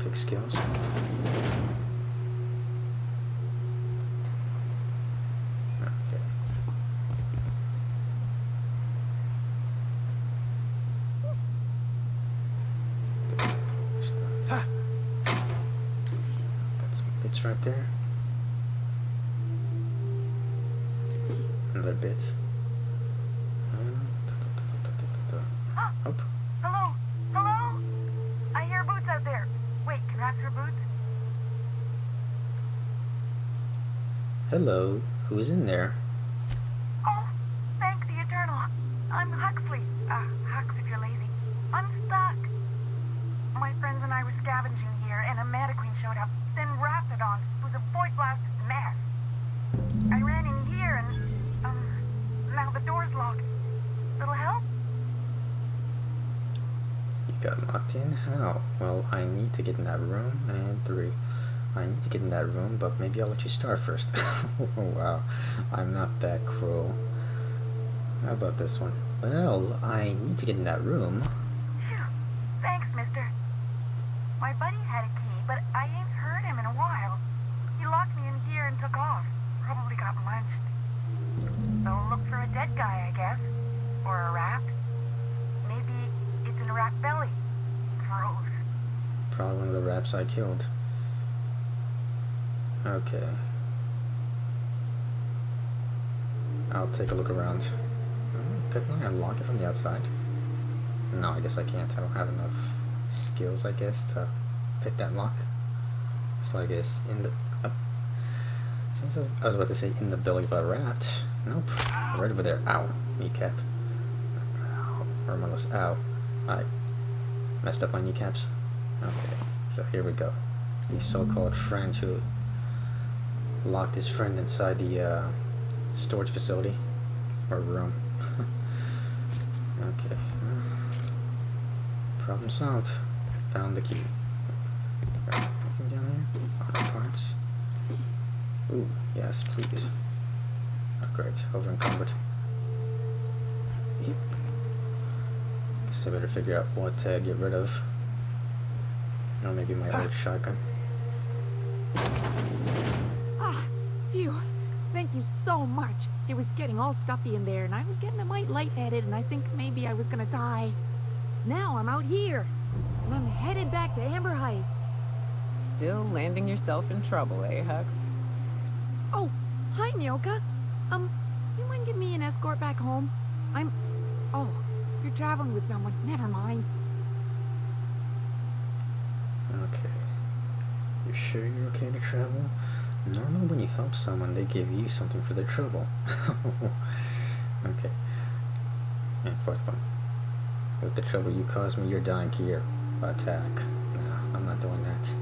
graphic skills. Okay. Got some bits right there. Another bit. Oh. Hello? Hello? I hear boots out there. Wait, can I ask for boots? Hello. Who's in there? Oh, thank the Eternal. I'm Huxley. Hux if you're lazy. I'm stuck. My friends and I were scavenging here, and a Meta Queen showed up. Then Raptidon was a void-blasted mess. I ran in here, and, now the door's locked. Little help? You got locked in? How? Well, I need to get in that room. And 3. I need to get in that room, but maybe I'll let you start first. Oh, wow. I'm not that cruel. How about this one? Well, I need to get in that room. Phew. Thanks, mister. My buddy had a key, but I ain't heard him in a while. He locked me in here and took off. Probably got munched. So look for a dead guy, I guess. Or a rat. Maybe it's in a rat belly. Gross. Probably one of the raps I killed. Okay. I'll take a look around. Couldn't I unlock it from the outside? No, I guess I can't. I don't have enough skills, I guess, to pick that lock. So I guess in the... Since I was about to say in the belly of a rat. Nope. Right over there. Ow. Kneecap. Ow. Remorseless. Ow. I messed up my kneecaps. Okay. So here we go. The so-called friend who locked his friend inside the storage facility. Or room. Okay. Problem solved. Found the key. Anything down there? Auto parts. Ooh, yes, please. Oh, great. Over encumbered. Yep. Guess I better figure out what to get rid of. Or maybe my old shotgun. Phew. Thank you so much. It was getting all stuffy in there, and I was getting a mite lightheaded, and I think maybe I was gonna die. Now I'm out here, and I'm headed back to Amber Heights. Still landing yourself in trouble, eh, Hux? Oh, hi, Myoka. You mind giving me an escort back home? Oh, you're traveling with someone. Never mind. Okay. You sure you're okay to travel? Normally when you help someone, they give you something for their trouble. Okay. And 4th one. With the trouble you caused me, you're dying here. Attack. No, I'm not doing that.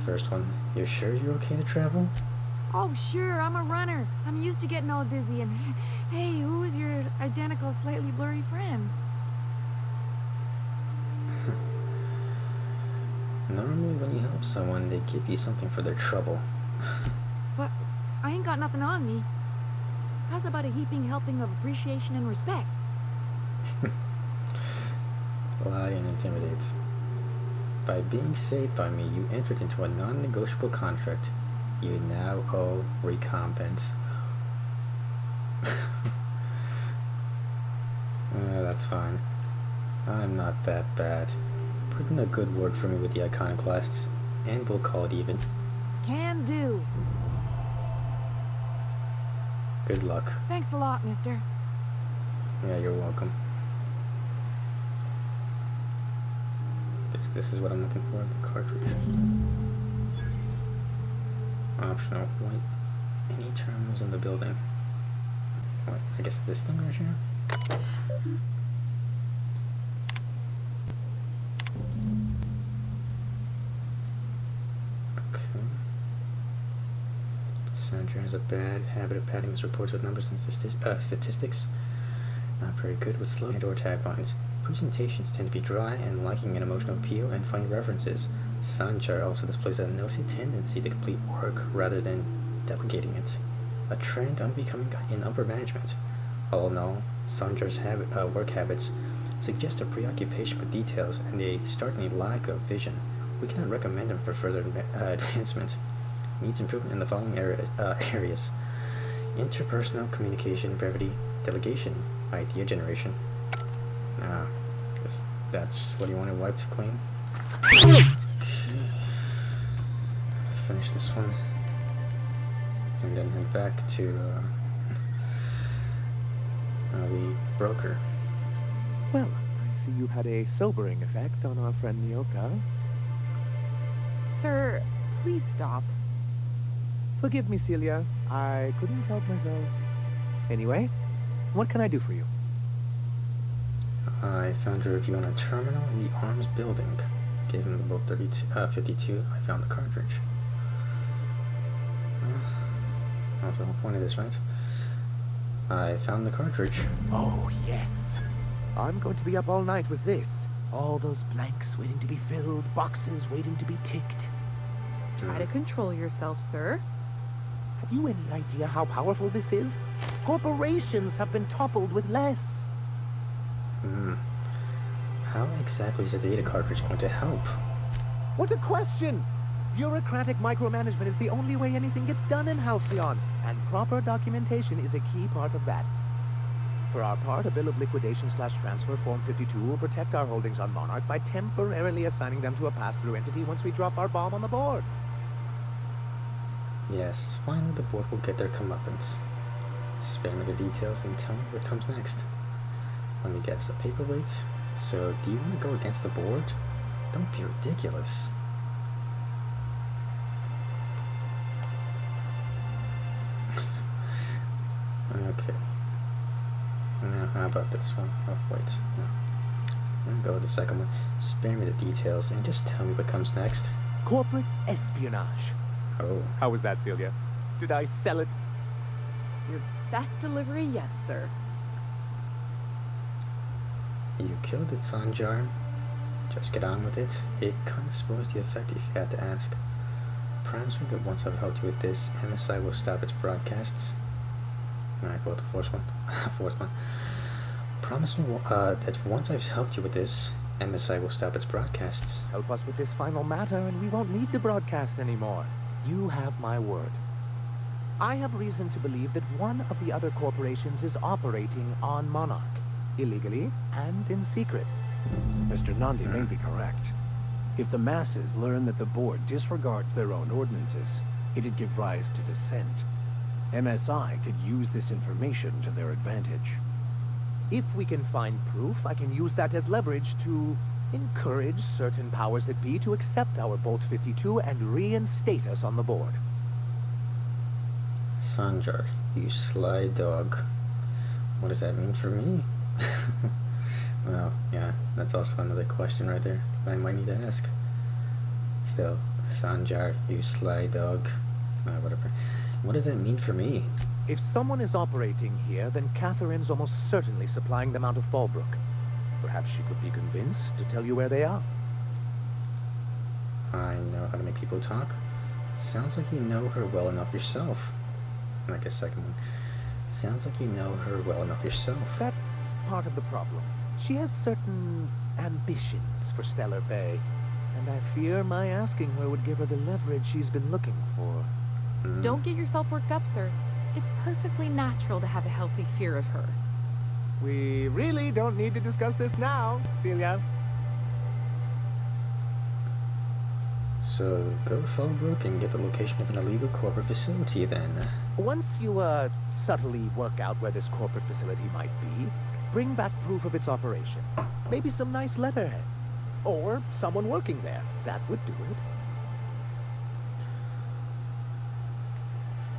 1st one. You sure you're okay to travel? Oh, sure, I'm a runner. I'm used to getting all dizzy, and hey, who is your identical, slightly blurry friend? Normally when you help someone, they give you something for their trouble. But I ain't got nothing on me. How's about a heaping helping of appreciation and respect? Lie and intimidate. By being saved by me, you entered into a non-negotiable contract. You now owe recompense. That's fine. I'm not that bad. Put in a good word for me with the iconoclasts, and we'll call it even. Can do. Good luck. Thanks a lot, mister. Yeah, you're welcome. This is what I'm looking for, the cartridge. Optional. White. Any terminals in the building. Wait, I guess this thing right here? Okay. Sanjar has a bad habit of padding his reports with numbers and statistics. Not very good with slow and/or taglines. Presentations tend to be dry and lacking in emotional appeal and funny references. Sanjar also displays a noted tendency to complete work rather than delegating it, a trend unbecoming in upper management. All in all, Sanjar's work habits suggest a preoccupation with details and a startling lack of vision. We cannot recommend them for further advancement. Needs improvement in the following areas: interpersonal communication, brevity, delegation, idea generation. Guess that's what you want to wipe clean. Okay. Let's finish this one. And then head back to the broker. Well, I see you've had a sobering effect on our friend Nyoka. Sir, please stop. Forgive me, Celia. I couldn't help myself. Anyway, what can I do for you? I found a review on a terminal in the arms building. Gave him the book 52. I found the cartridge. That's the whole point of this, right? I found the cartridge. Oh, yes. I'm going to be up all night with this. All those blanks waiting to be filled, boxes waiting to be ticked. Try to control yourself, sir. Have you any idea how powerful this is? Corporations have been toppled with less. How exactly is the data cartridge going to help? What a question! Bureaucratic micromanagement is the only way anything gets done in Halcyon, and proper documentation is a key part of that. For our part, a bill of liquidation/transfer Form 52 will protect our holdings on Monarch by temporarily assigning them to a pass-through entity once we drop our bomb on the board. Yes, finally the board will get their comeuppance. Spare me the details and tell me what comes next. Let me guess, a paperweight? So, do you want to go against the board? Don't be ridiculous. Okay. Now, how about this one? Oh, wait. No. I'm gonna go with the second one. Spare me the details and just tell me what comes next. Corporate espionage. Oh. How was that, Celia? Did I sell it? Your best delivery yet, sir. You killed it, Sanjar. Just get on with it. It kind of spoils the effect if you had to ask. Promise me that once I've helped you with this, MSI will stop its broadcasts. Alright, go with the fourth one. Fourth one. Promise me that once I've helped you with this, MSI will stop its broadcasts. Help us with this final matter and we won't need to broadcast anymore. You have my word. I have reason to believe that one of the other corporations is operating on Monarch. Illegally and in secret. Mr. Nandi may be correct. If the masses learn that the board disregards their own ordinances, it'd give rise to dissent. MSI could use this information to their advantage. If we can find proof, I can use that as leverage to encourage certain powers that be to accept our Bolt 52 and reinstate us on the board. Sanjar, you sly dog. What does that mean for me? Well, yeah, that's also another question right there I might need to ask. Still, Sanjar, you sly dog. Whatever. What does that mean for me? If someone is operating here, then Catherine's almost certainly supplying them out of Fallbrook. Perhaps she could be convinced to tell you where they are. I know how to make people talk. Sounds like you know her well enough yourself. Like a second one. Sounds like you know her well enough yourself. That's part of the problem. She has certain ambitions for Stellar Bay, and I fear my asking her would give her the leverage she's been looking for. Don't get yourself worked up, sir. It's perfectly natural to have a healthy fear of her. We really don't need to discuss this now, Celia. So, go to Fallbrook and get the location of an illegal corporate facility then. Once you, subtly work out where this corporate facility might be, bring back proof of its operation. Maybe some nice letterhead. Or someone working there. That would do it.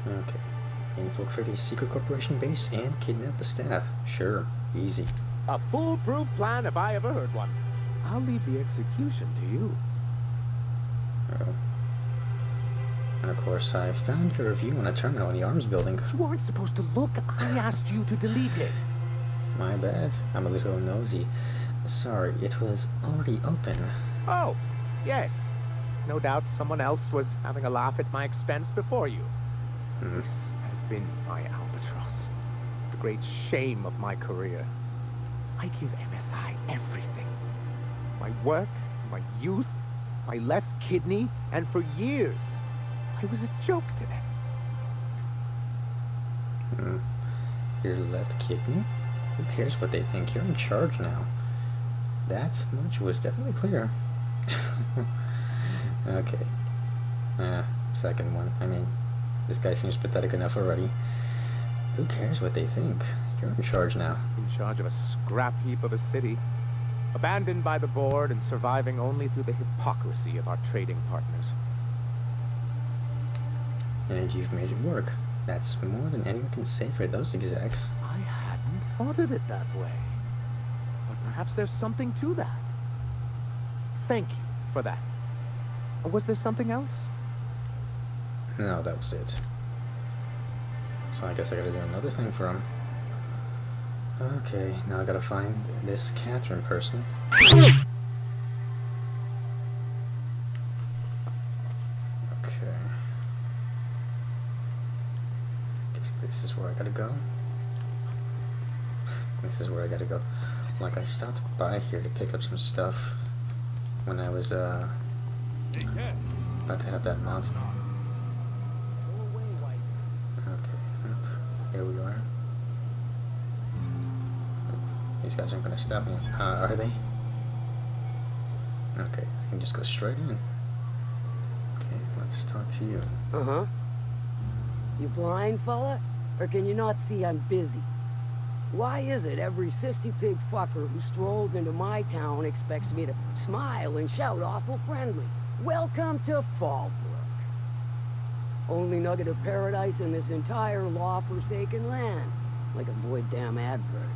Okay. Infiltrate a secret corporation base and kidnap the staff. Sure. Easy. A foolproof plan if I ever heard one. I'll leave the execution to you. Oh. And of course, I found your review on a terminal in the arms building. You weren't supposed to look. I asked you to delete it. My bad. I'm a little nosy. Sorry, it was already open. Oh, yes. No doubt someone else was having a laugh at my expense before you. This has been my albatross. The great shame of my career. I give MSI everything. My work, my youth, my left kidney, and for years, I was a joke to them. Your left kidney? Who cares what they think? You're in charge now. That much was definitely clear. Okay. Second one. I mean, this guy seems pathetic enough already. Who cares what they think? You're in charge now. In charge of a scrap heap of a city, abandoned by the board and surviving only through the hypocrisy of our trading partners. And you've made it work. That's more than anyone can say for those execs. I hadn't thought of it that way. But perhaps there's something to that. Thank you for that. Was there something else? No, that was it. So I guess I gotta do another thing for him. Okay, now I gotta find this Catherine person. Okay. Guess this is where I gotta go. This is where I gotta go. Like, I stopped by here to pick up some stuff when I was, about to head up that mountain. Okay, here we are. These guys aren't gonna stop me, are they? Okay, I can just go straight in. Okay, let's talk to you. Uh-huh. You blind, fella? Or can you not see I'm busy? Why is it every sissy pig fucker who strolls into my town expects me to smile and shout awful friendly? Welcome to Fallbrook. Only nugget of paradise in this entire law-forsaken land. Like a void damn advert.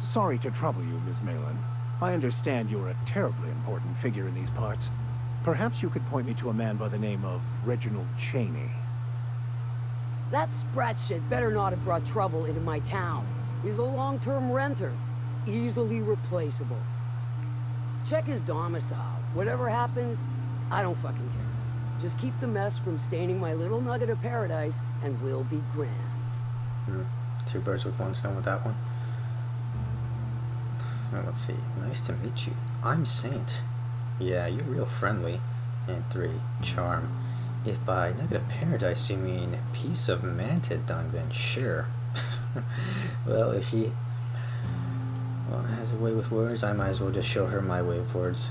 Sorry to trouble you, Ms. Malin. I understand you're a terribly important figure in these parts. Perhaps you could point me to a man by the name of Reginald Cheney. That sprat shit better not have brought trouble into my town. He's a long-term renter. Easily replaceable. Check his domicile. Whatever happens, I don't fucking care. Just keep the mess from staining my little nugget of paradise, and we'll be grand. Two birds with one stone with that one. Well, let's see. Nice to meet you. I'm Saint. Yeah, you're real friendly. And 3. Charm. If by nugget of paradise you mean piece of manta dung, then sure. Well, if he has a way with words, I might as well just show her my way of words.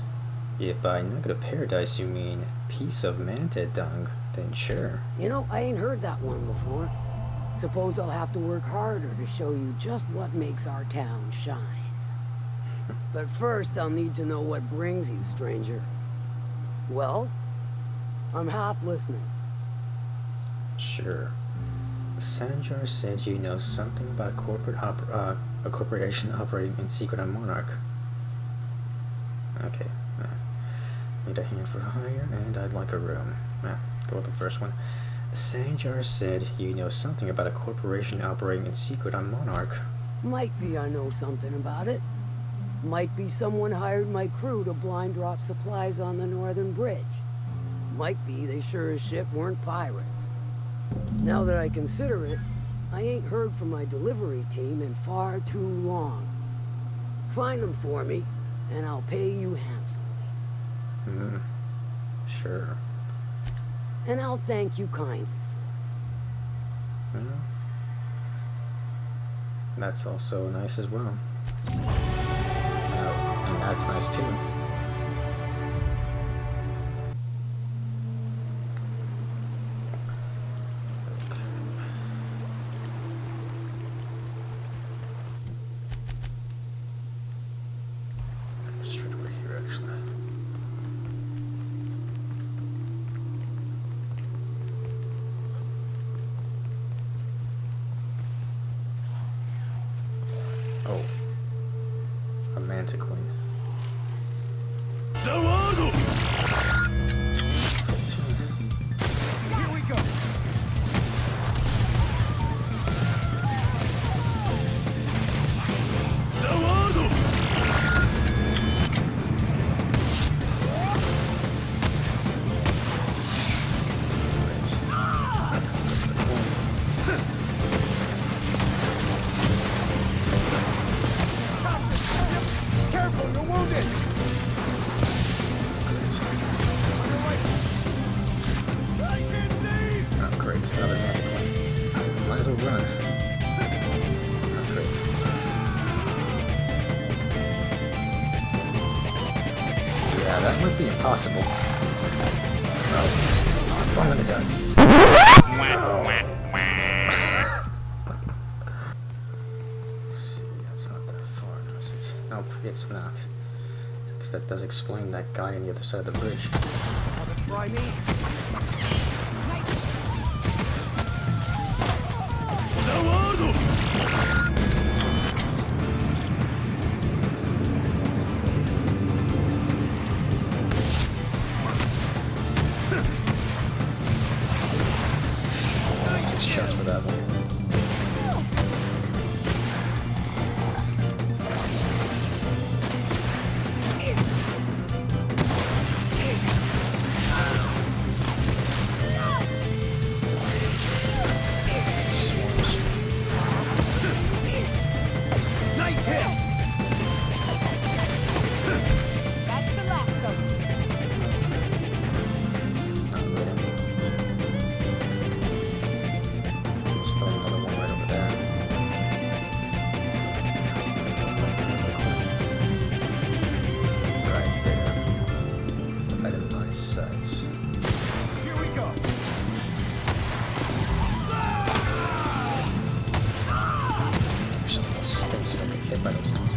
If by nugget of paradise you mean piece of manta dung, then sure. You know, I ain't heard that one before. Suppose I'll have to work harder to show you just what makes our town shine. But first, I'll need to know what brings you, stranger. Well, I'm half listening. Sure. Sanjar said you know something about a corporation operating in secret on Monarch. Okay. Need a hand for hire, and I'd like a room. Go with the first one. Sanjar said you know something about a corporation operating in secret on Monarch. Might be I know something about it. Might be someone hired my crew to blind drop supplies on the northern bridge. Might be they sure as shit weren't pirates. Now that I consider it, I ain't heard from my delivery team in far too long. Find them for me, and I'll pay you handsomely. Sure. And I'll thank you kindly for it. That's also nice as well. And that's nice too. Straight over here, actually. Oh. A manta queen. Here we go. Yeah, that would be impossible. Oh, I'm gonna die. See, that's not that far, is it? Nope, it's not. Because that does explain that guy on the other side of the bridge. Try me. Six shots for that one. Nice hit. That's the last of them. Still another one right over there. Right there. Right in my sights. Here we go. There's some little space you don't get hit by those things.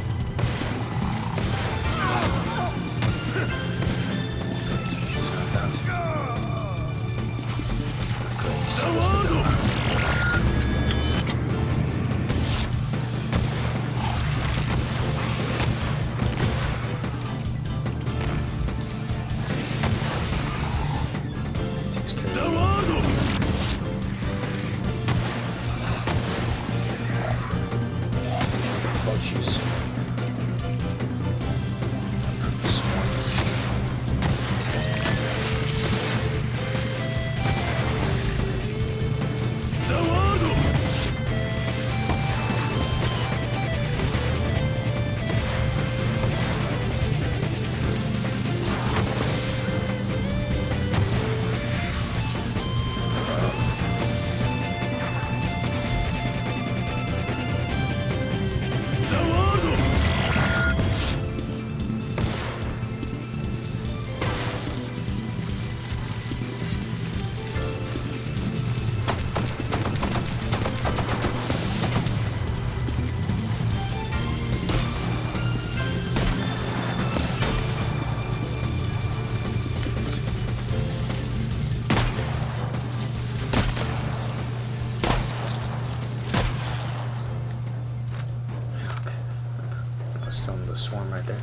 Still in the swarm right there.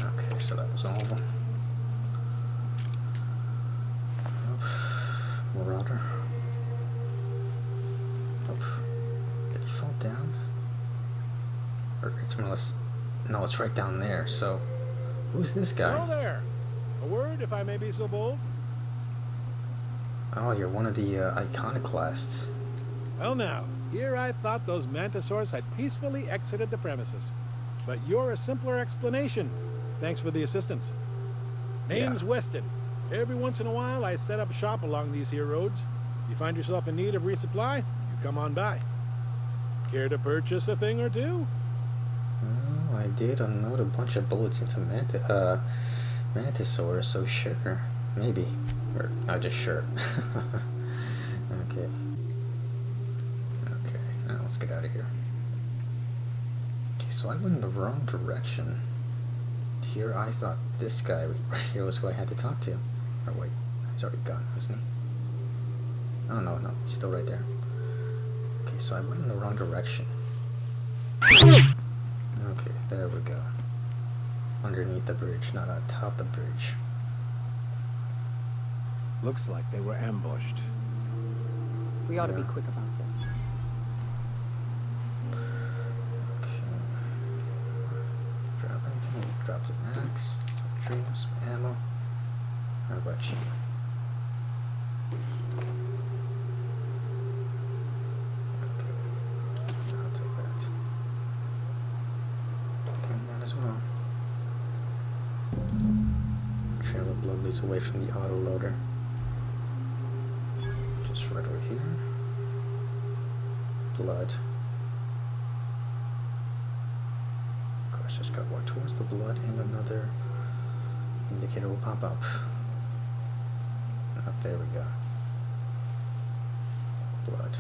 Okay, so that was all of them. Marauder. Oh, did he fall down? Or it's more or less... No, it's right down there, so... Who's this guy? Hello there. A word, if I may be so bold. Oh, you're one of the iconoclasts. Well now, here I thought those mantisaurs had peacefully exited the premises. But you're a simpler explanation. Thanks for the assistance. Name's Yeah. Weston. Every once in a while I set up shop along these here roads. You find yourself in need of resupply, you come on by. Care to purchase a thing or two? Oh, I did unload a bunch of bullets into Mantisaur, so sure. Maybe. Or, not just sure. Okay. Okay, now let's get out of here. Okay, so I went in the wrong direction. Here I thought this guy right here was who I had to talk to. Or wait, he's already gone, isn't he? Oh, no, he's still right there. Okay, so I went in the wrong direction. Okay, there we go. Underneath the bridge, not on top of the bridge. Looks like they were ambushed. We ought to be Yeah. quick about this. Okay. Drop anything? Drops an axe, some dreams, some ammo. How about you? Okay. I'll take that. And that as well. Trail of blood leads away from the autoloader. right over here. Blood. Of course, just gotta walk towards the blood and another indicator will pop up. Oh, there we go. Blood.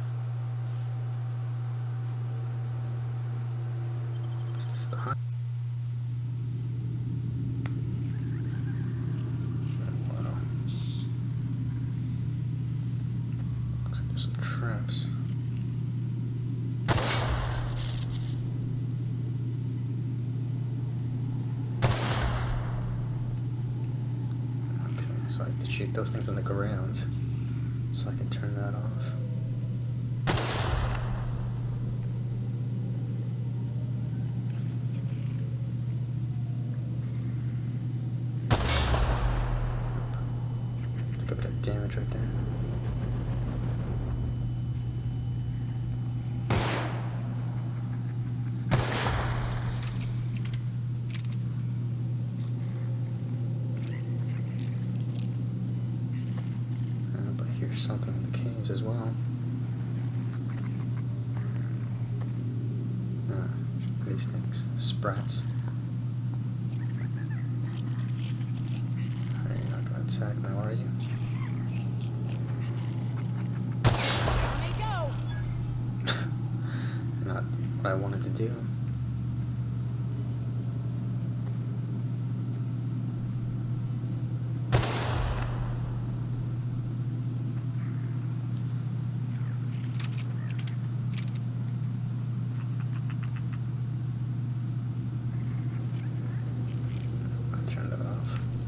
Is this the high? Oh, wow. Looks like there's some traps. So I have to shoot those things on the ground so I can turn that off. Took a bit of damage right there. Something in the caves as well. These things. Sprats. Are you not going to attack now, are you? Not what I wanted to do.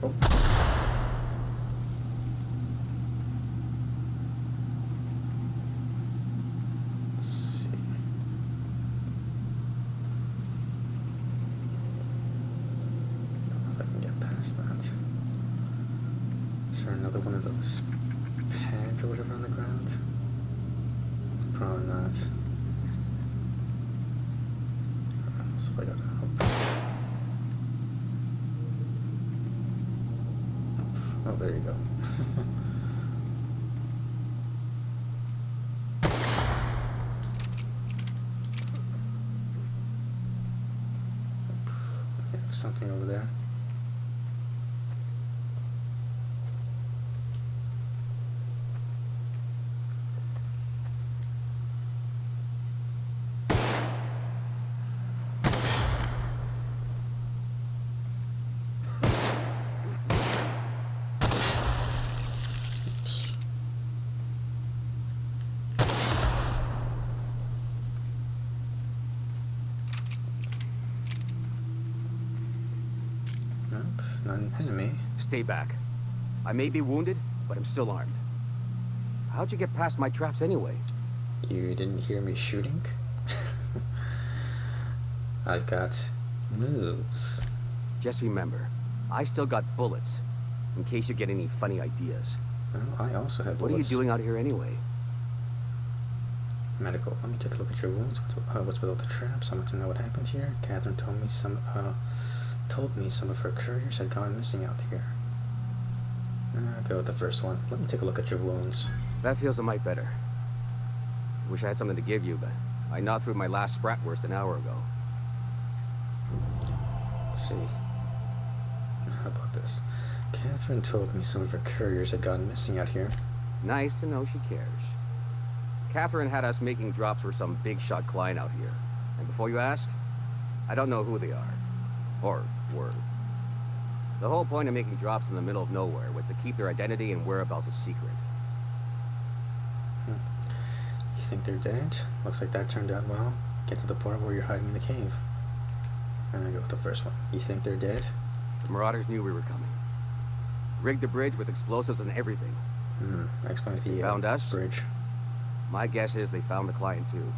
Oh. Let's see. I don't know if I can get past that. Is there another one of those pads or whatever on the ground? Probably not. So I gotta help. Oh, there you go. There's something over there. Not an enemy. Stay back. I may be wounded, but I'm still armed. How'd you get past my traps anyway? You didn't hear me shooting? I've got moves. Just remember, I still got bullets, in case you get any funny ideas. Well, I also have bullets. What are you doing out here anyway? Medical. Let me take a look at your wounds. What's with all the traps? I want to know what happened here. Catherine told me some of her couriers had gone missing out here. I'll go with the first one. Let me take a look at your wounds. That feels a mite better. Wish I had something to give you, but I gnawed through my last Spratwurst an hour ago. Let's see. How about this? Catherine told me some of her couriers had gone missing out here. Nice to know she cares. Catherine had us making drops for some big-shot client out here. And before you ask, I don't know who they are. Or were. The whole point of making drops in the middle of nowhere was to keep their identity and whereabouts a secret. You think they're dead? Looks like that turned out well. Get to the part where you're hiding in the cave. And I go with the first one. You think they're dead? The Marauders knew we were coming. Rigged the bridge with explosives and everything. That explains the found us? Bridge. My guess is they found the client too.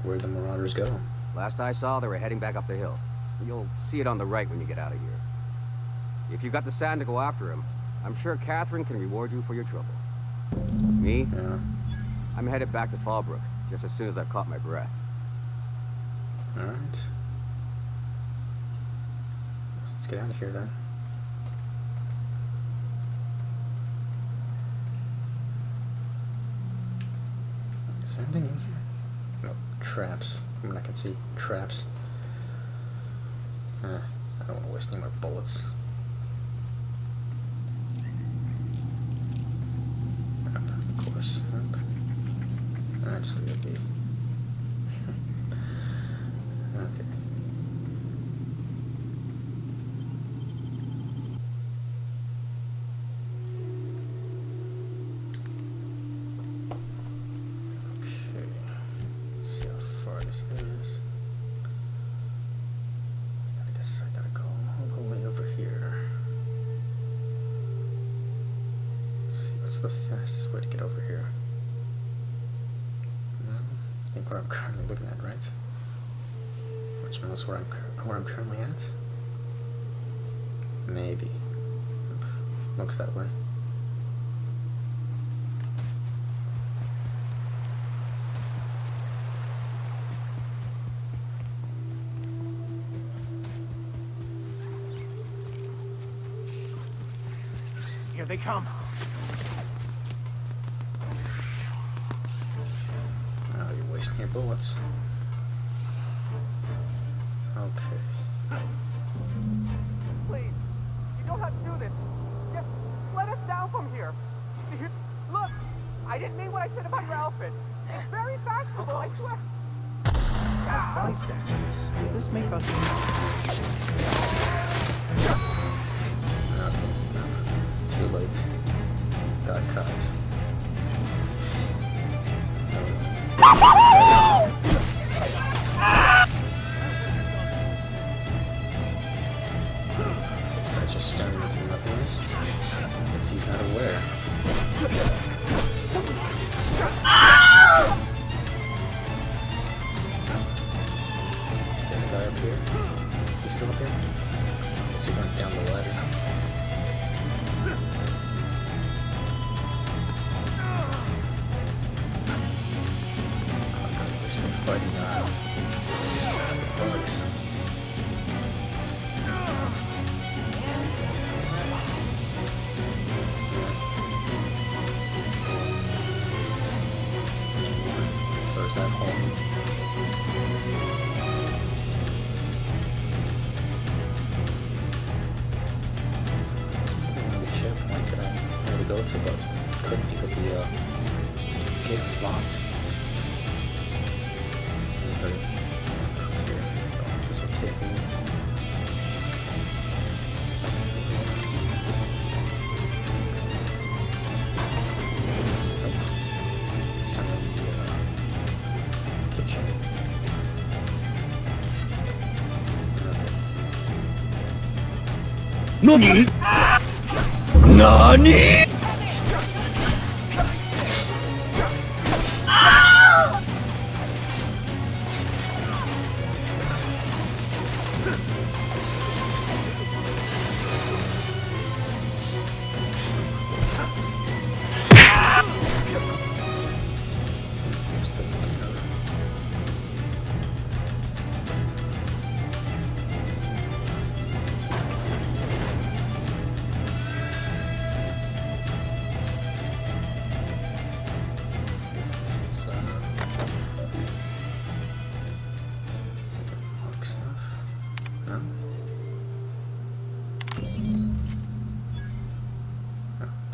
Where'd the Marauders go? Last I saw, they were heading back up the hill. You'll see it on the right when you get out of here. If you've got the sand to go after him, I'm sure Catherine can reward you for your trouble. Me? Yeah. I'm headed back to Fallbrook, just as soon as I've caught my breath. Alright. Let's get out of here then. Is there anything in here? No, traps. I mean, I can see traps. I don't want to waste any more bullets. Of course. Just leave it be. Okay. I guess I gotta go all the way over here. Let's see, what's the fastest way to get over here? I think where I'm currently looking at, right? Which knows where I'm currently at? Maybe. Looks that way. Here they come. Oh, you're wasting your bullets. Okay. Please, you don't have to do this. Just let us down from here. Look, I didn't mean what I said about your outfit. It's very fashionable, I swear. Bystanders, does this make us... Okay, too late. Got caught. This guy's just staring into nothingness. Guess he's not aware. Got a guy up here. He's still up here? Guess he went down the ladder. They're still fighting the bugs. Close that hole. The checkpoints that I had to go to, but couldn't because the gate was locked. This will take me kitchen. NANI?! NANI?!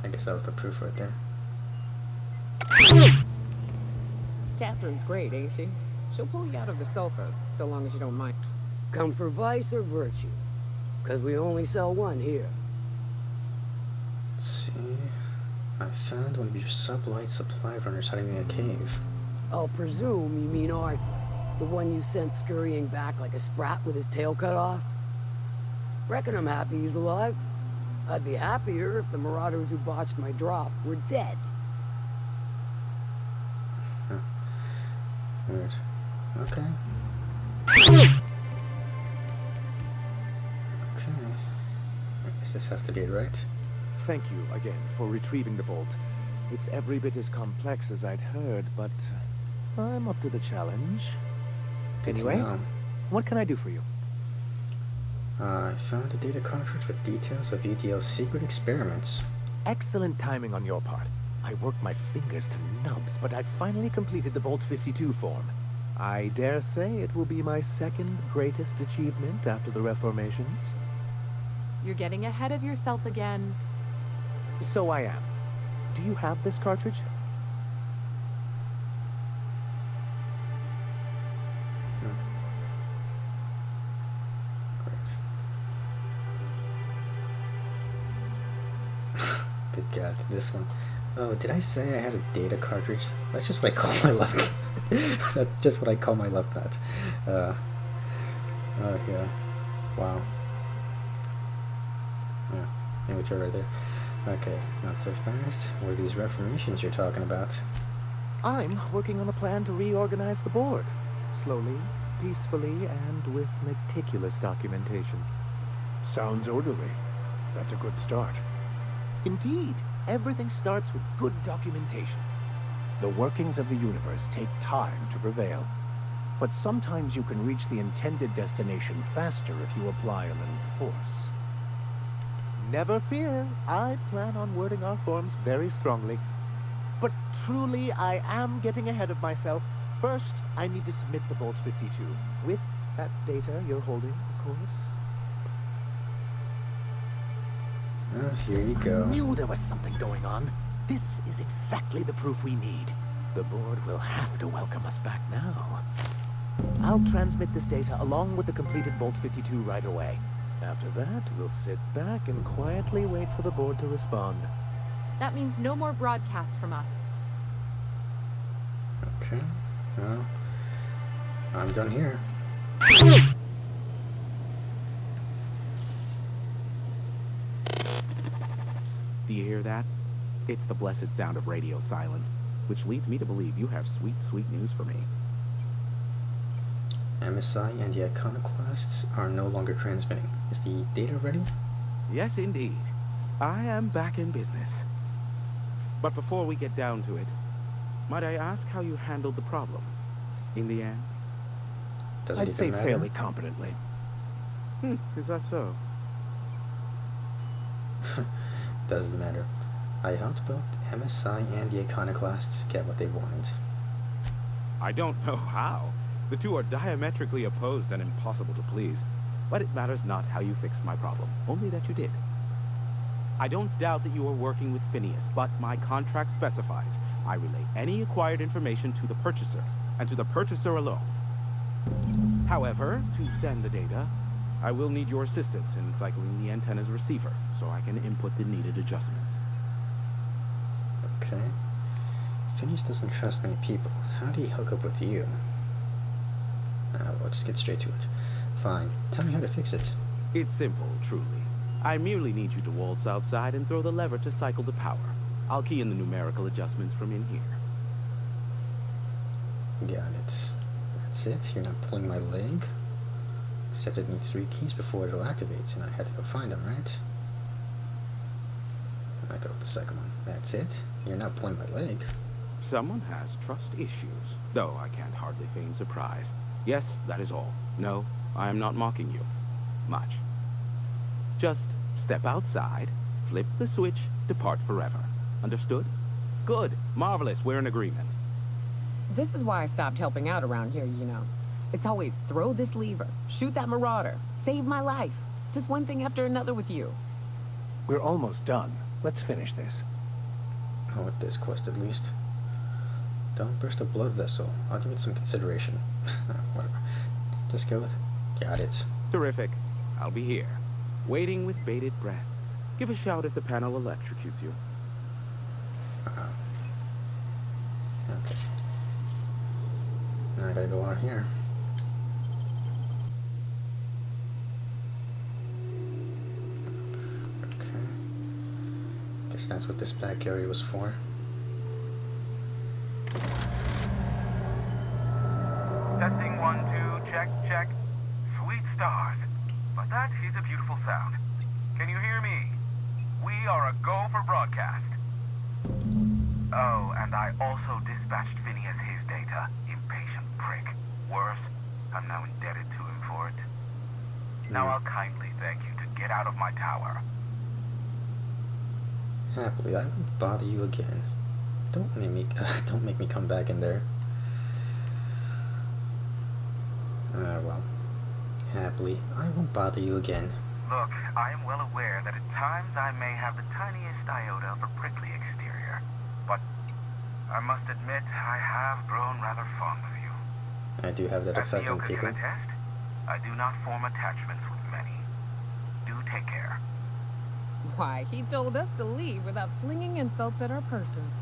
I guess that was the proof right there. Catherine's great, ain't she? She'll pull you out of the sofa, so long as you don't mind. Come for vice or virtue? Because we only sell one here. Let's see. I found one of your sublight supply runners hiding in a cave. I'll presume you mean Arthur, the one you sent scurrying back like a sprat with his tail cut off. Reckon I'm happy he's alive. I'd be happier if the marauders who botched my drop were dead. Weird. Okay. Okay. I guess this has to be it, right? Thank you again for retrieving the bolt. It's every bit as complex as I'd heard, but I'm up to the challenge. Good to Anyway, know. what can I do for you? I found a data cartridge with details of EDL's secret experiments. Excellent timing on your part. I worked my fingers to nubs, but I finally completed the Bolt 52 form. I dare say it will be my second greatest achievement after the Reformations. You're getting ahead of yourself again. So I am. Do you have this cartridge? Great. Good God, this one. Oh, did I say I had a data cartridge? That's just what I call my left. That's just what I call my left nut. Oh yeah. Wow. Yeah, amateur right there. Okay, not so fast. What are these reformations you're talking about? I'm working on a plan to reorganize the board. Slowly, peacefully, and with meticulous documentation. Sounds orderly. That's a good start. Indeed, everything starts with good documentation. The workings of the universe take time to prevail. But sometimes you can reach the intended destination faster if you apply a little force. Never fear, I plan on wording our forms very strongly. But truly, I am getting ahead of myself. First, I need to submit the Bolt 52, with that data you're holding, of course. Oh, here you go. I knew there was something going on. This is exactly the proof we need. The board will have to welcome us back now. I'll transmit this data along with the completed Bolt 52 right away. After that, we'll sit back and quietly wait for the board to respond. That means no more broadcasts from us. Okay. Well, I'm done here. Do you hear that? It's the blessed sound of radio silence, which leads me to believe you have sweet, sweet news for me. MSI and the iconoclasts are no longer transmitting. Is the data ready? Yes, indeed. I am back in business. But before we get down to it, might I ask how you handled the problem? In the end? Does it I'd even say matter? fairly competently. Is that so? Doesn't matter. I helped both MSI and the iconoclasts get what they wanted. I don't know how. The two are diametrically opposed and impossible to please. But it matters not how you fixed my problem, only that you did. I don't doubt that you are working with Phineas, but my contract specifies I relay any acquired information to the purchaser, and to the purchaser alone. However, to send the data, I will need your assistance in cycling the antenna's receiver, so I can input the needed adjustments. Okay. Phineas doesn't trust many people. How do he hook up with you? We'll just get straight to it. Fine. Tell me how to fix it. It's simple, truly. I merely need you to waltz outside and throw the lever to cycle the power. I'll key in the numerical adjustments from in here. Got it. That's it. You're not pulling my leg. Except it needs 3 keys before it'll activate, and I had to go find them, right? I go with the second one. That's it. You're not pulling my leg. Someone has trust issues, though I can't hardly feign surprise. Yes, that is all. No, I am not mocking you. Much. Just step outside, flip the switch, depart forever. Understood? Good. Marvelous. We're in agreement. This is why I stopped helping out around here, you know. It's always throw this lever, shoot that marauder, save my life. Just one thing after another with you. We're almost done. Let's finish this. Oh, at this quest at least. Don't burst a blood vessel. I'll give it some consideration. Whatever. Just go with it. Got it. Terrific. I'll be here, waiting with bated breath. Give a shout if the panel electrocutes you. Okay. Now I gotta go out here. Okay. Guess that's what this back area was for. Testing 1, 2, check, check. Sweet stars. But that is a beautiful sound. Can you hear me? We are a go for broadcast. Oh, and I also dispatched Phineas his data. Impatient prick. Worse, I'm now indebted to him for it. Now I'll kindly beg you to get out of my tower. Happily, I won't bother you again. Don't make me come back in there. Well, happily, I won't bother you again. Look, I am well aware that at times I may have the tiniest iota of a prickly exterior, but I must admit I have grown rather fond of you. I do have that As effect on Nyoka people. can attest, I do not form attachments with many. Do take care. Why, he told us to leave without flinging insults at our persons.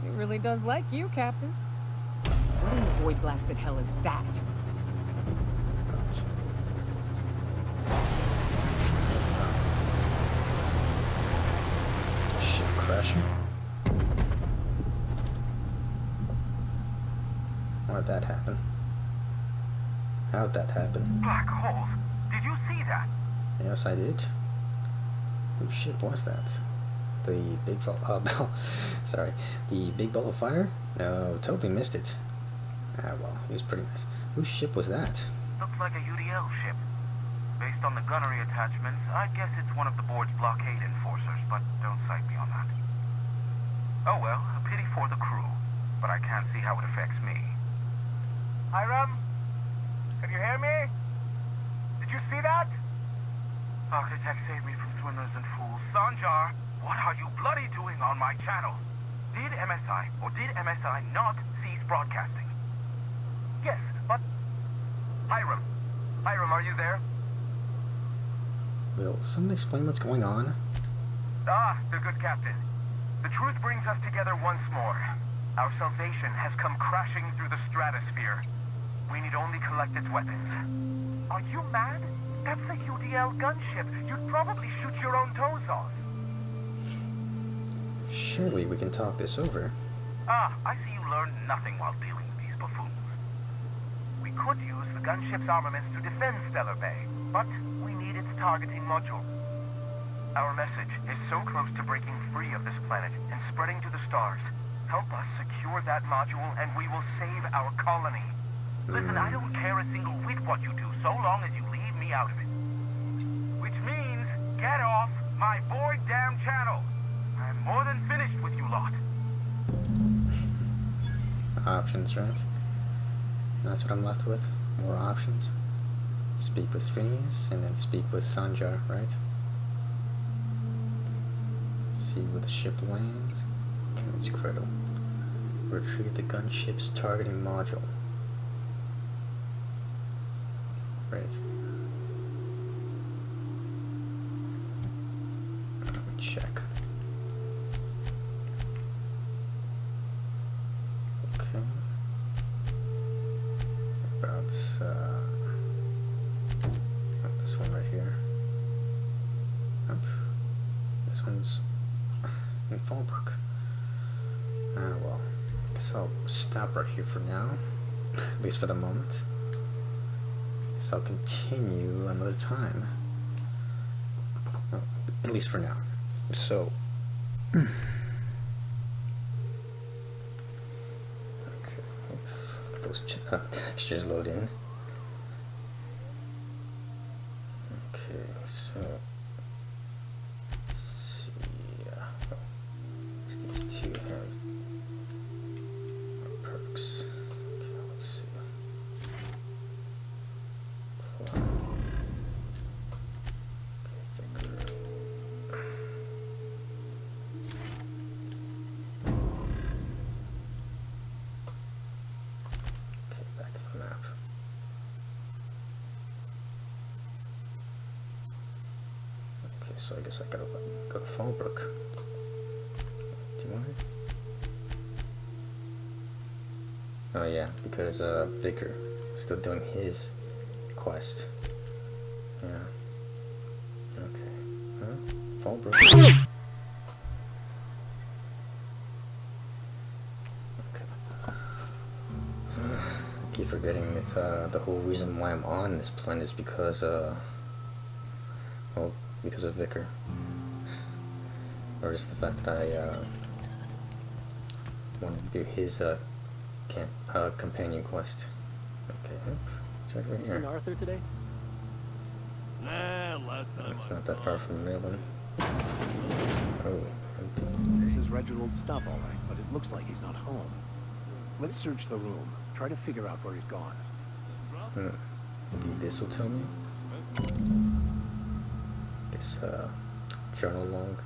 He really does like you, Captain. What in the void-blasted hell is that? Ship crashing. Why'd that happen? How'd that happen? Black holes! Did you see that? Yes, I did. Whose ship was that? The big ball, sorry, the big ball of fire? No, totally missed it. Ah, well, he was pretty nice. Whose ship was that? Looks like a UDL ship. Based on the gunnery attachments, I guess it's one of the board's blockade enforcers, but don't cite me on that. Oh well, a pity for the crew, but I can't see how it affects me. Hiram? Can you hear me? Did you see that? Architect saved me from swindlers and fools. Sanjar, what are you bloody doing on my channel? Did MSI or did MSI not cease broadcasting? Yes, but... Hiram, are you there? Will someone explain what's going on? Ah, the good captain. The truth brings us together once more. Our salvation has come crashing through the stratosphere. We need only collect its weapons. Are you mad? That's a UDL gunship. You'd probably shoot your own toes off. Surely we can talk this over. Ah, I see you learned nothing while dealing with these buffoons. We could use the gunship's armaments to defend Stellar Bay, but we need its targeting module. Our message is so close to breaking free of this planet and spreading to the stars. Help us secure that module and we will save our colony. Listen, I don't care a single whit what you do, so long as you leave me out of it. Which means, get off my void damn channel. I'm more than finished with you lot. Options, right? That's what I'm left with. More options. Speak with Phineas, and then speak with Sanjar, right? See where the ship lands. It's critical. Retrieve the gunship's targeting module. Right. Let me check. Okay. About this one right here. This one's in Fallbrook. Well, I guess I'll stop right here for now, at least for the moment. Guess I'll continue another time. Well, at least for now. So, okay, let those textures load in. Okay, so let's see. These two have perks. Okay, let's see. So I guess I gotta go to Fallbrook. Do you want it? Oh yeah, because Vicar is still doing his quest. Yeah. Okay. Fallbrook. Okay. I keep forgetting that the whole reason why I'm on this planet is because well, because of Vicar, or just the fact that I wanted to do his companion quest. Okay, it's right over here. Seen Arthur today? Nah, last time It's not that far from Maryland. Oh, This is Reginald's stuff, all right, but it looks like he's not home. Let's search the room. Try to figure out where he's gone. Maybe this will tell me. This journal log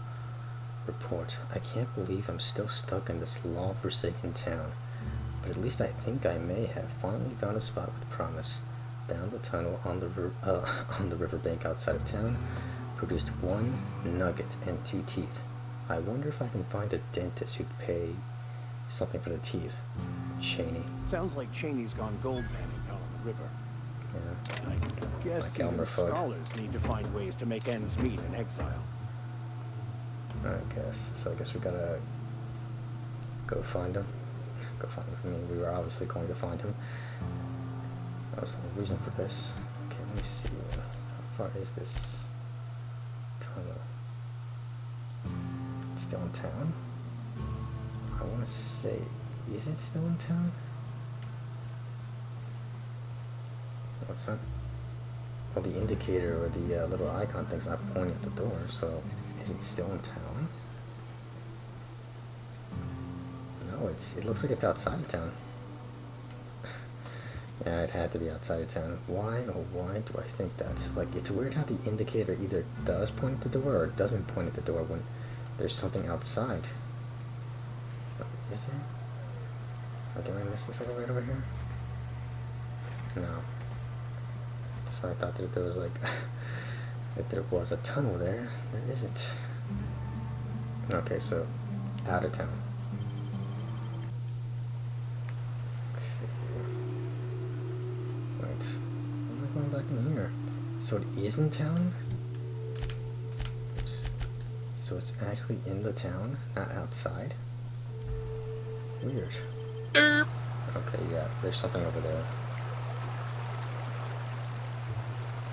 report. I can't believe I'm still stuck in this long-forsaken town, but at least I think I may have finally found a spot with promise. Down the tunnel on the riverbank outside of town, produced 1 nugget and 2 teeth. I wonder if I can find a dentist who'd pay something for the teeth. Cheney. Sounds like Cheney's gone gold panning down on the river. Yeah. I guess Like even scholars need to find ways to make ends meet in exile. I guess. So I guess we gotta go find him. Go find him. I mean, we were obviously going to find him. That was the reason for this. Okay, let me see. How far is this tunnel? It's still in town? I want to say, is it still in town? What's that? Well, the indicator or the little icon thing's not pointing at the door, so is it still in town? No, it looks like it's outside of town. Yeah, it had to be outside of town. Why do I think that's like, it's weird how the indicator either does point at the door or doesn't point at the door when there's something outside. Is there? Or am I missing something right over here? No. So I thought that there was like that there was a tunnel there. There isn't. Okay, so out of town. Going back in here. So it is in town? Oops. So it's actually in the town, not outside? Weird. Okay, yeah, there's something over there.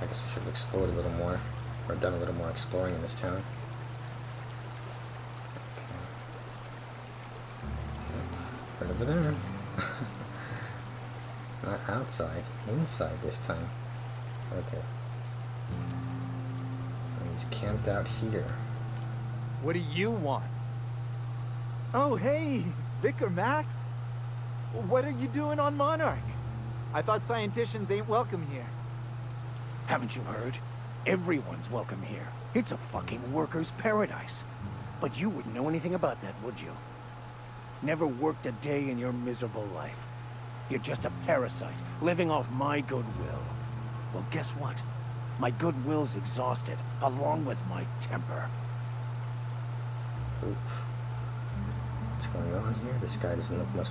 I guess I should have explored a little more, or done a little more exploring in this town. Okay. Right over there. Not outside, inside this time. Okay. And he's camped out here. What do you want? Oh, hey, Vicar Max. What are you doing on Monarch? I thought scienticians ain't welcome here. Haven't you heard? Everyone's welcome here. It's a fucking worker's paradise. But you wouldn't know anything about that, would you? Never worked a day in your miserable life. You're just a parasite, living off my goodwill. Well, guess what? My goodwill's exhausted, along with my temper. Oof. What's going on here? This guy doesn't look much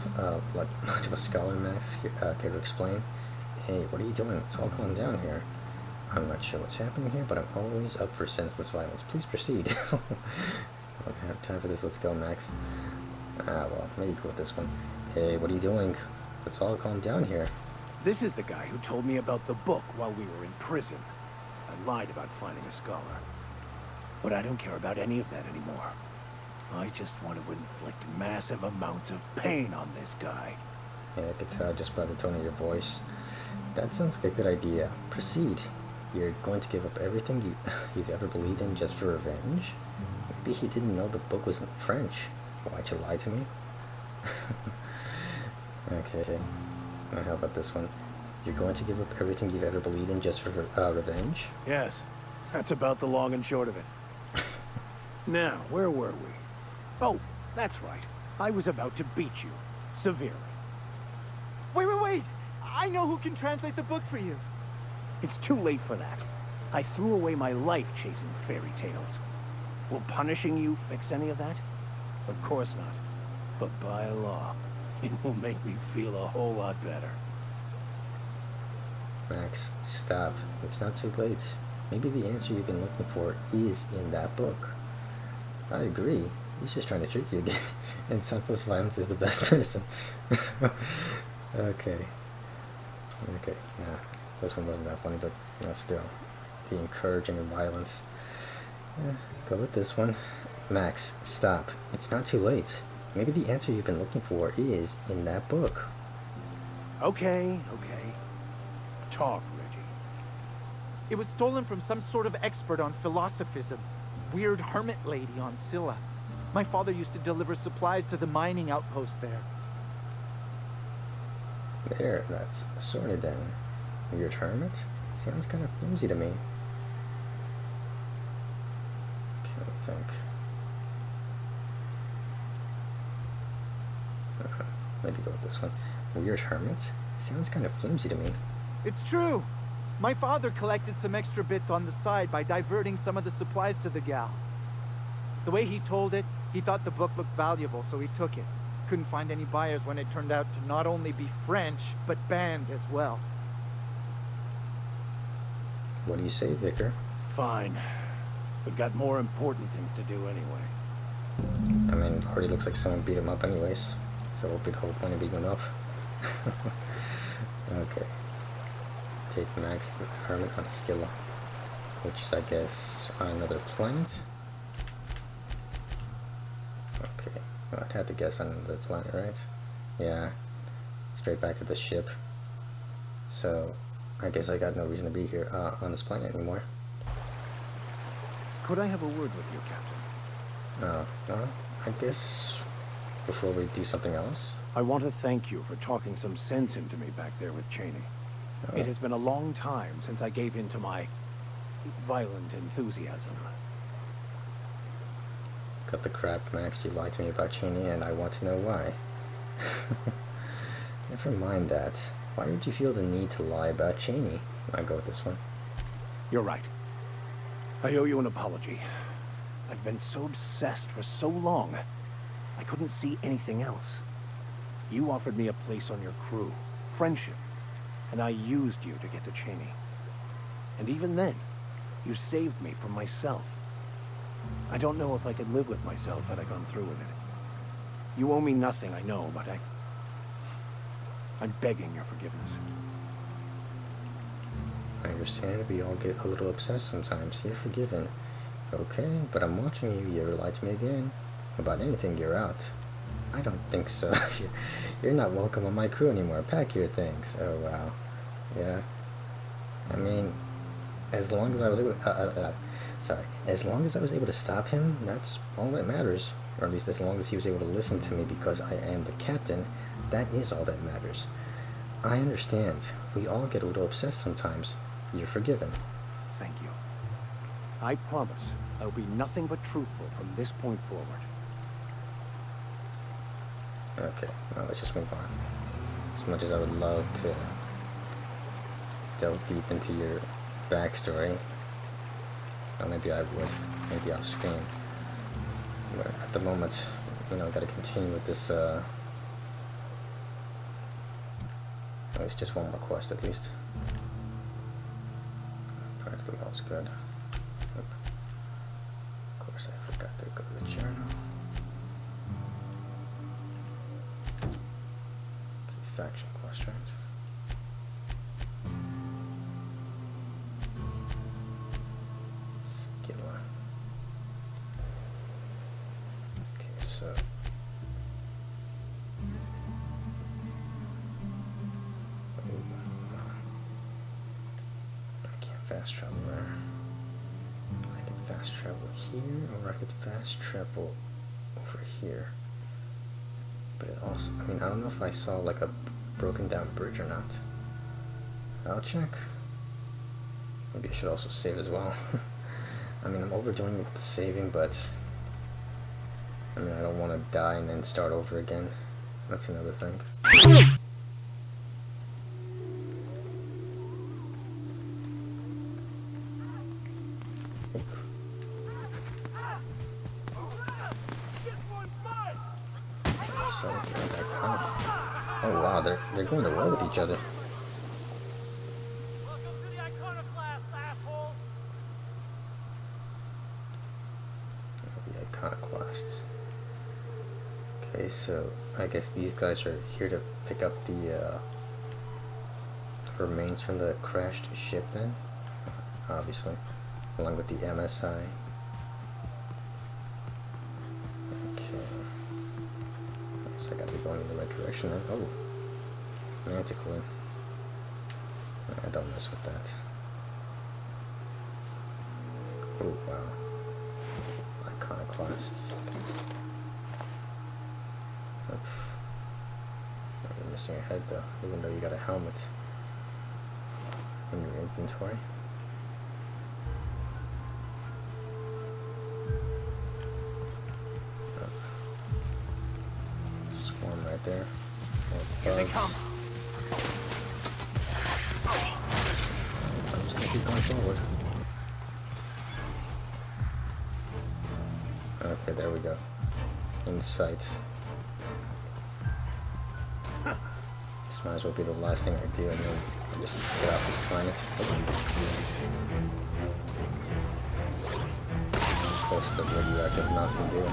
like much of a scholar, Max. Care to explain? Hey, what are you doing? It's all going down here. I'm not sure what's happening here, but I'm always up for senseless violence. Please proceed. I don't have time for this. Let's go, Max. Well, maybe go with this one. Hey, what are you doing? Let's all calm down here. This is the guy who told me about the book while we were in prison. I lied about finding a scholar. But I don't care about any of that anymore. I just want to inflict massive amounts of pain on this guy. Yeah, I could tell just by the tone of your voice. That sounds like a good idea. Proceed. You're going to give up everything you've ever believed in just for revenge? Maybe he didn't know the book was in French. Why'd you lie to me? Okay. Now how about this one? You're going to give up everything you've ever believed in just for revenge? Yes. That's about the long and short of it. Now, where were we? Oh, that's right. I was about to beat you. Severely. Wait! I know who can translate the book for you. It's too late for that. I threw away my life chasing fairy tales. Will punishing you fix any of that? Of course not. But by law, it will make me feel a whole lot better. Max, stop. It's not too late. Maybe the answer you've been looking for is in that book. I agree. He's just trying to trick you again. And senseless violence is the best medicine. Okay. Nah, this one wasn't that funny, but still. The encouraging of violence. Go with this one. Max, stop. It's not too late. Maybe the answer you've been looking for is in that book. Okay. Talk, Reggie. It was stolen from some sort of expert on philosophism. Weird hermit lady on Scylla. My father used to deliver supplies to the mining outpost there. There, that's sorted then. Weird hermit? Sounds kind of flimsy to me. Can't think. Maybe go with this one. Weird hermit? Sounds kind of flimsy to me. It's true. My father collected some extra bits on the side by diverting some of the supplies to the gal. The way he told it, he thought the book looked valuable, so he took it. Couldn't find any buyers when it turned out to not only be French, but banned as well. What do you say, Vicar? Fine. We've got more important things to do anyway. I mean, already looks like someone beat him up anyways. So what would be the whole point of beating him up? Okay. Take Max to the Hermit on Skilla, which is, I guess, on another planet. Okay, well, I'd have to guess on another planet, right? Yeah, straight back to the ship. So, I guess I got no reason to be here on this planet anymore. Could I have a word with you, Captain? I guess before we do something else. I want to thank you for talking some sense into me back there with Cheney. It has been a long time since I gave in to my violent enthusiasm. Cut the crap, Max. You lied to me about Cheney, and I want to know why. Never mind that. Why did you feel the need to lie about Cheney? I'll go with this one. You're right. I owe you an apology. I've been so obsessed for so long, I couldn't see anything else. You offered me a place on your crew, friendship, and I used you to get to Cheney. And even then, you saved me from myself. I don't know if I could live with myself had I gone through with it. You owe me nothing, I know, but I'm begging your forgiveness. I understand we all get a little obsessed sometimes. You're forgiven. Okay, but I'm watching you. You ever lie to me again? About anything, you're out. I don't think so. You're not welcome on my crew anymore. Pack your things. Oh, wow. Yeah. I mean, as long as I was able to, as long as I was able to stop him, that's all that matters. Or at least as long as he was able to listen to me because I am the captain, that is all that matters. I understand. We all get a little obsessed sometimes. You're forgiven. Thank you. I promise I'll be nothing but truthful from this point forward. Okay, well, let's just move on. As much as I would love to delve deep into your backstory, well, maybe I would, maybe off screen. But at the moment, you know, I gotta continue with this, at least just one more quest at least. Practically all is good. Oop. Of course, I forgot to go to the journal. Faction quest, right? Skilla. Okay, so I can't fast travel there. I can fast travel here, or I could fast travel over here. But it also, I mean, I don't know if I saw like a broken down bridge or not. I'll check. Maybe I should also save as well. I mean, I'm overdoing it with the saving, but I mean, I don't want to die and then start over again. That's another thing. Oh wow, they're going to war with each other. Welcome to the iconoclast, asshole! The iconoclasts. Okay, so I guess these guys are here to pick up the remains from the crashed ship then, obviously, along with the MSI. I gotta be going in the right direction then. Oh, Manticore. I don't mess with that. Oh, wow. Iconoclast. blasts. You're missing a head though, even though you got a helmet in your inventory. Swarm right there. Here they come. I'm just gonna keep going forward. Okay, there we go. In sight. This might as well be the last thing I do and then just get off this planet. Close to the radioactive Mountain Dew.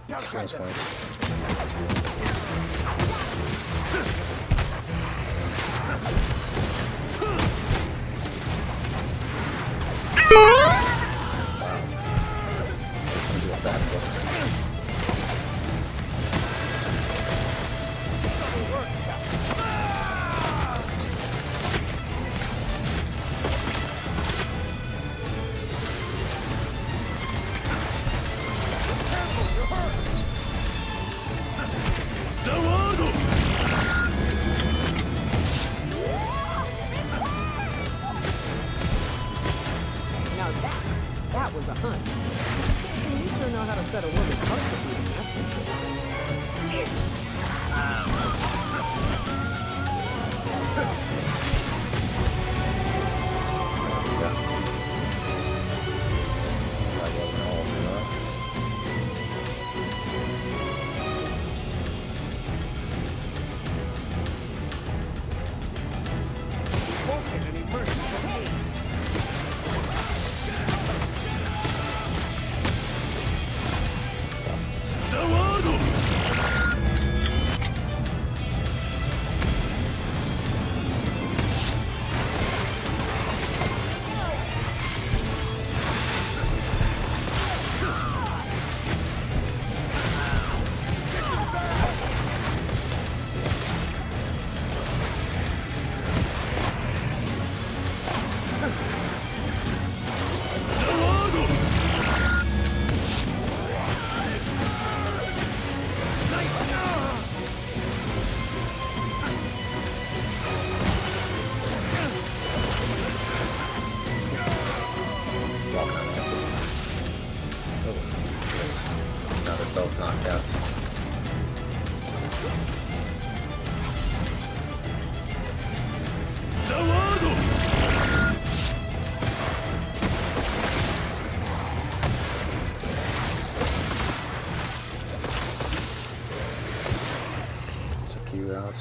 Experience points. That was a hunt. You sure know how to set a woman's heart to beating, that's for sure. Both knockouts. Check you out.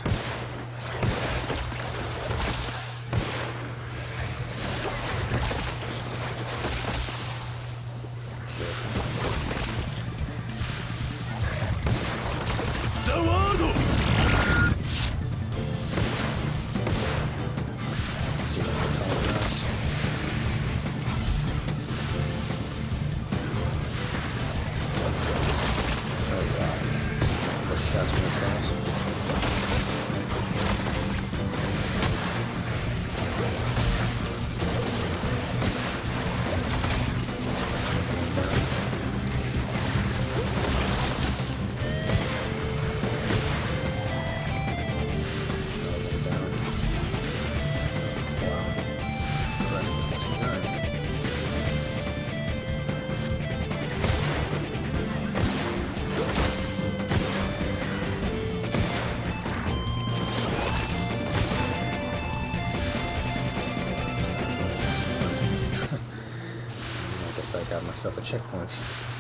got myself a checkpoint.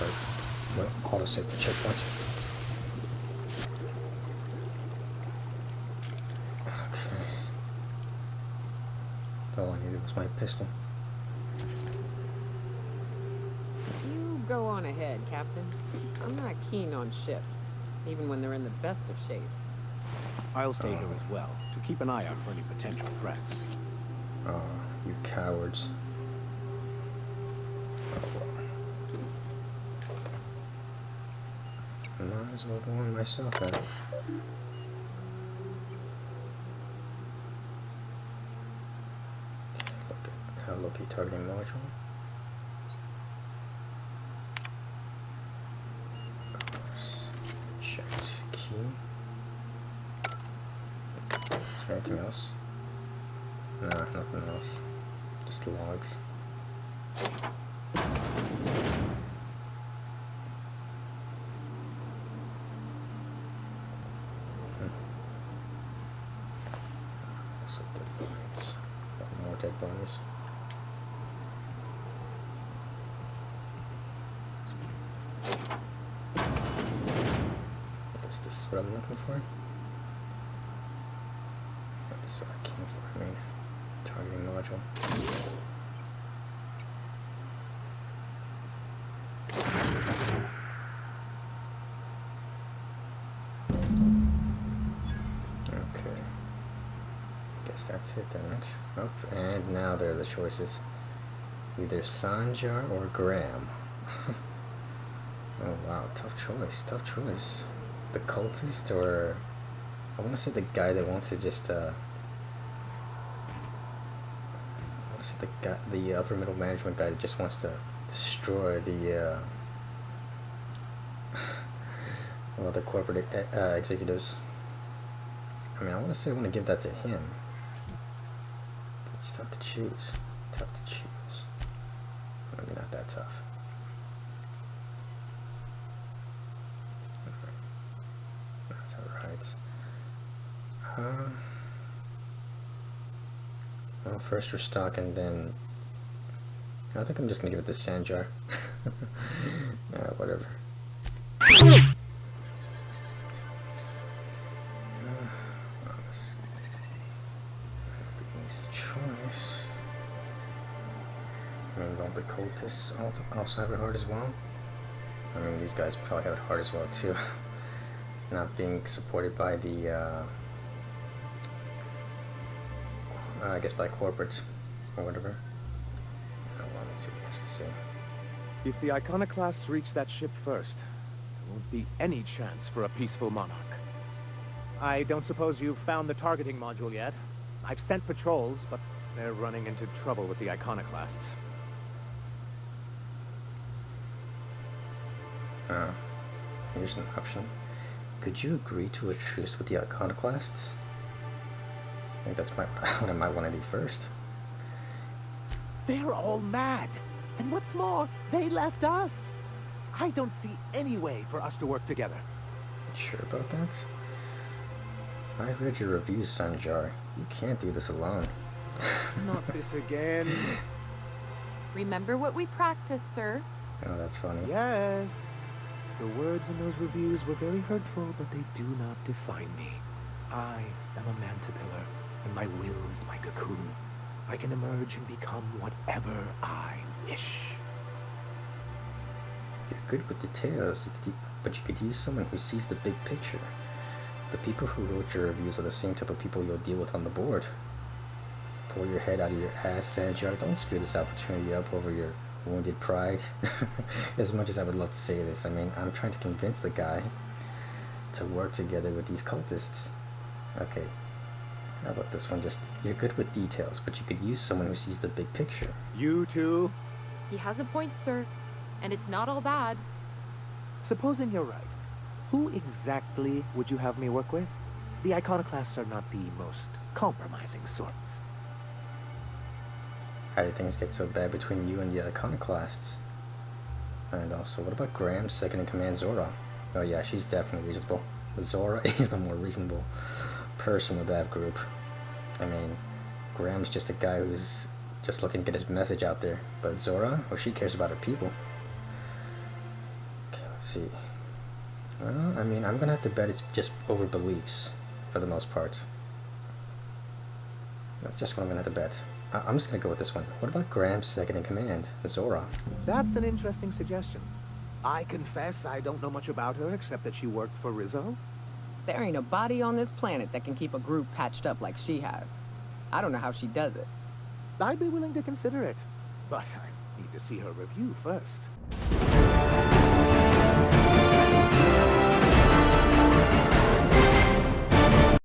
Or, well, auto-save the checkpoint. Okay. All I needed was my pistol. You go on ahead, Captain. I'm not keen on ships, even when they're in the best of shape. I'll stay here as well, to keep an eye out for any potential threats. Oh, you cowards. Oh, well. Might as well go on myself then. Look at how low-key targeting module. Checked key. Is there anything else? Nah, nothing else. Just logs. Also dead bodies. More dead bodies. Is this what I'm looking for? This is what I came for, I mean, targeting module. Okay. Guess that's it then. Oh, and now there are the choices. Either Sanjar or Graham. Oh wow, tough choice, tough choice. The cultist or... I want to say the guy that wants to just, I want to say the upper middle management guy that just wants to destroy the, well, the corporate executives. I mean, I want to say I want to give that to him. But it's tough to choose. Tough to choose. Maybe not that tough. That's alright. Well, first restock and then... I think I'm just gonna give it to Sanjar. Whatever. Let's easy choice. I mean, don't the cultists also have it hard as well? I mean, these guys probably have it hard as well too. Not being supported by the, I guess by corporate or whatever. Well, let's see what he has to say. If the iconoclasts reach that ship first, there won't be any chance for a peaceful monarch. I don't suppose you've found the targeting module yet. I've sent patrols, but they're running into trouble with the iconoclasts. Here's an option. Could you agree to a truce with the iconoclasts? I think that's what I might want to do first. They're all mad. And what's more, they left us. I don't see any way for us to work together. You sure about that? I read your reviews, Sanjar. You can't do this alone. Not this again. Remember what we practiced, sir. Oh, that's funny. Yes. The words in those reviews were very hurtful, but they do not define me. I am a mantipillar, and my will is my cocoon. I can emerge and become whatever I wish. You're good with details, but you could use someone who sees the big picture. The people who wrote your reviews are the same type of people you'll deal with on the board. Pull your head out of your ass, Sanjar. Don't screw this opportunity up over your wounded pride. As much as I would love to say this, I mean, I'm trying to convince the guy to work together with these cultists. Okay, how about this one? Just, you're good with details, but you could use someone who sees the big picture. You too? He has a point, sir. And it's not all bad. Supposing you're right, who exactly would you have me work with? The iconoclasts are not the most compromising sorts. How did things get so bad between you and the iconoclasts? And also, what about Graham's second-in-command, Zora? Oh yeah, she's definitely reasonable. Zora is the more reasonable person of that group. I mean, Graham's just a guy who's just looking to get his message out there. But Zora, well, she cares about her people. Okay, let's see. Well, I mean, I'm gonna have to bet it's just over beliefs for the most part. That's just what I'm gonna have to bet. I'm just gonna go with this one. What about Graham's second in command, Zora? That's an interesting suggestion. I confess I don't know much about her except that she worked for Rizzo. There ain't a body on this planet that can keep a group patched up like she has. I don't know how she does it. I'd be willing to consider it, but I need to see her review first.